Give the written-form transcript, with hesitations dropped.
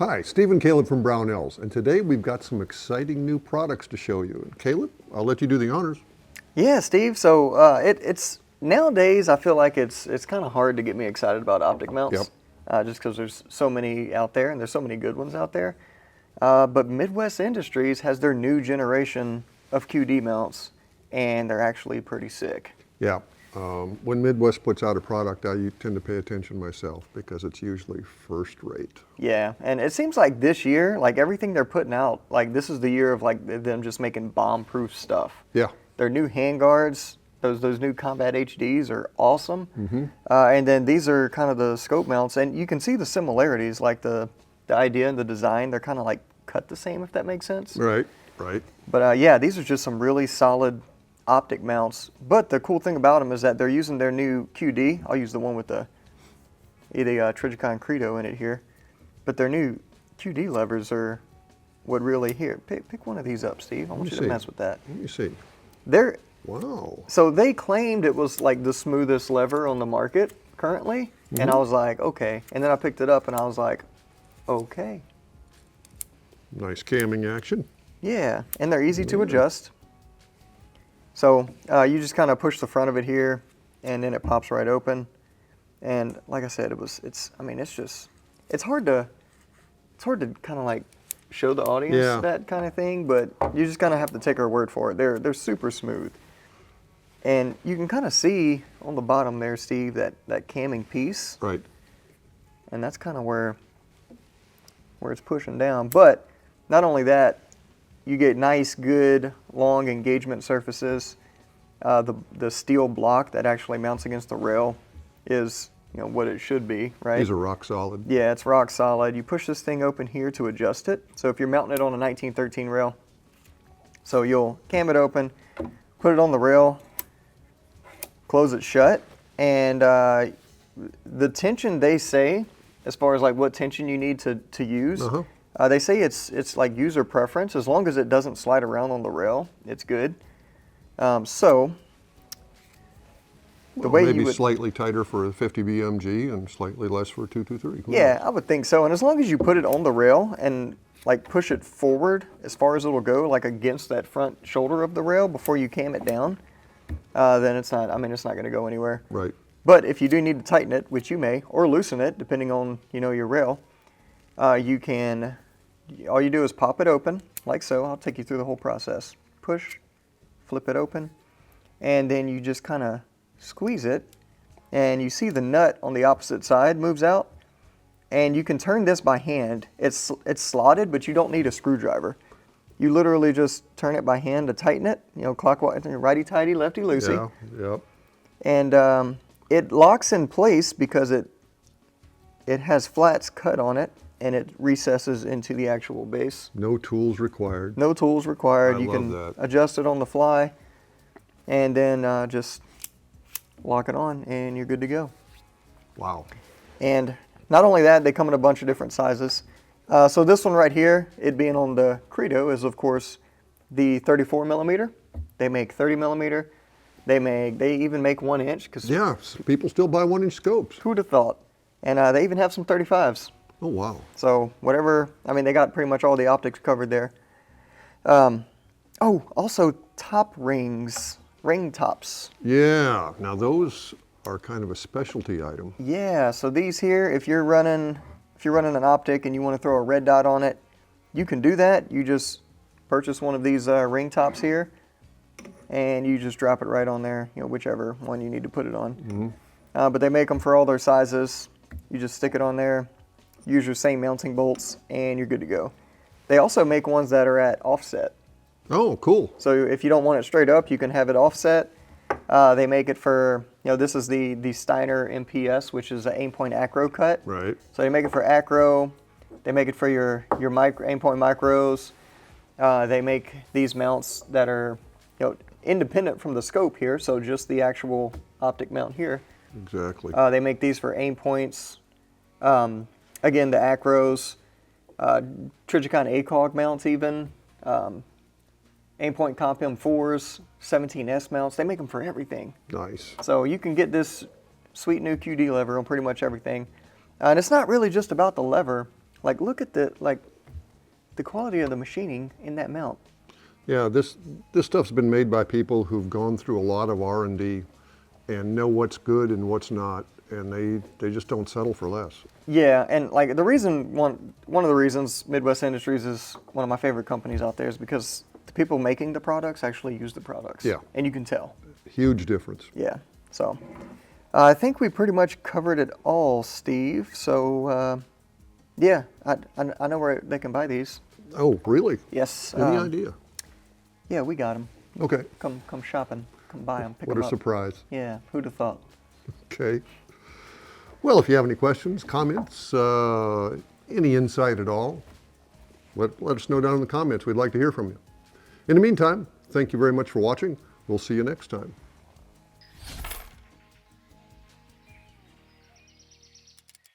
Hi, Steve and Caleb from Brownells, and today we've got some exciting new products to show you. And Caleb, I'll let you do the honors. Yeah, Steve. So it's nowadays I feel like it's kind of hard to get me excited about optic mounts, just because there's so many out there and there's so many good ones out there. But Midwest Industries has their new generation of QD mounts, and they're actually pretty sick. Yeah. When Midwest puts out a product, I tend to pay attention myself because it's usually first rate. Yeah, and it seems like this year, like everything they're putting out, like this is the year of like them just making bomb-proof stuff. Yeah. Their new handguards, those new Combat HDs are awesome. And then these are kind of the scope mounts, and you can see the similarities, like the idea and the design. They're kind of like cut the same, if that makes sense. Right, right. But yeah, these are just some really solid optic mounts. But the cool thing about them is that they're using their new QD. I'll use the one with the Trijicon Credo in it here. But their new QD levers are what really here. Pick one of these up, Steve. I want you to mess with that. Let me see. They're Wow. So they claimed it was like the smoothest lever on the market currently, and I was like, okay. And then I picked it up and I was like, okay. Nice camming action. Yeah, and they're easy to adjust. So you just kind of push the front of it here, and then it pops right open. And like I said, it's hard to kind of like show the audience that kind of thing, but you just kind of have to take our word for it. They're super smooth. And you can kind of see on the bottom there, Steve, that camming piece. Right. And that's kind of where it's pushing down. But not only that, you get nice, good, long engagement surfaces. The steel block that actually mounts against the rail is, what it should be, right? These are rock solid. Yeah, it's rock solid. You push this thing open here to adjust it. So if you're mounting it on a 1913 rail, so you'll cam it open, put it on the rail, close it shut, and the tension they say, as far as like what tension you need to use, they say it's like user preference. As long as it doesn't slide around on the rail, it's good. So the way maybe you would, slightly tighter for a 50 BMG and slightly less for a 223. Yeah, I would think so. And as long as you put it on the rail and like push it forward as far as it'll go, like against that front shoulder of the rail before you cam it down, then it's not going to go anywhere. Right. But if you do need to tighten it, which you may, or loosen it, depending on, your rail, you can, all you do is pop it open, like so. I'll take you through the whole process. Push, flip it open, and then you just kind of squeeze it, and you see the nut on the opposite side moves out, and you can turn this by hand. It's slotted, but you don't need a screwdriver. You literally just turn it by hand to tighten it, clockwise, righty-tighty, lefty-loosey. Yeah, yep. And it locks in place because it has flats cut on it, and it recesses into the actual base. No tools required. No tools required. You love can that. adjust it on the fly, and then just lock it on, and you're good to go. Wow. And not only that, they come in a bunch of different sizes. So this one right here, it being on the Credo, is of course the 34 millimeter. They make 30 millimeter. They even make 1 inch. Yeah, people still buy 1 inch scopes. Who'd have thought? And they even have some 35s. Oh, wow. So whatever, they got pretty much all the optics covered there. Also top rings, ring tops. Yeah, now those are kind of a specialty item. Yeah, so these here, if you're running an optic and you want to throw a red dot on it, you can do that. You just purchase one of these ring tops here, and you just drop it right on there, whichever one you need to put it on. But they make them for all their sizes. You just stick it on there, use your same mounting bolts, and you're good to go. They also make ones that are at offset. Oh, cool. So if you don't want it straight up, you can have it offset. They make it for, this is the Steiner MPS, which is an Aimpoint Acro cut. Right. So they make it for Acro. They make it for your Aimpoint micros. They make these mounts that are, independent from the scope here, so just the actual optic mount here. Exactly. They make these for Aimpoints. Again, the Acros, Trijicon ACOG mounts even. Aimpoint Comp M4s, 17S mounts. They make them for everything. Nice. So you can get this sweet new QD lever on pretty much everything. And it's not really just about the lever. Like, look at the quality of the machining in that mount. Yeah, this stuff's been made by people who've gone through a lot of R&D and know what's good and what's not, and they just don't settle for less. Yeah, and like one of the reasons Midwest Industries is one of my favorite companies out there is because the people making the products actually use the products. Yeah. And you can tell. Huge difference. Yeah. So I think we pretty much covered it all, Steve. So yeah, I know where they can buy these. Oh, really? Yes. Any idea? Yeah, we got them. Okay. Come shopping. Come buy them. Pick What them a up. surprise. Yeah. Who'd have thought? Okay. Well, if you have any questions, comments, any insight at all, let us know down in the comments. We'd like to hear from you. In the meantime, thank you very much for watching. We'll see you next time.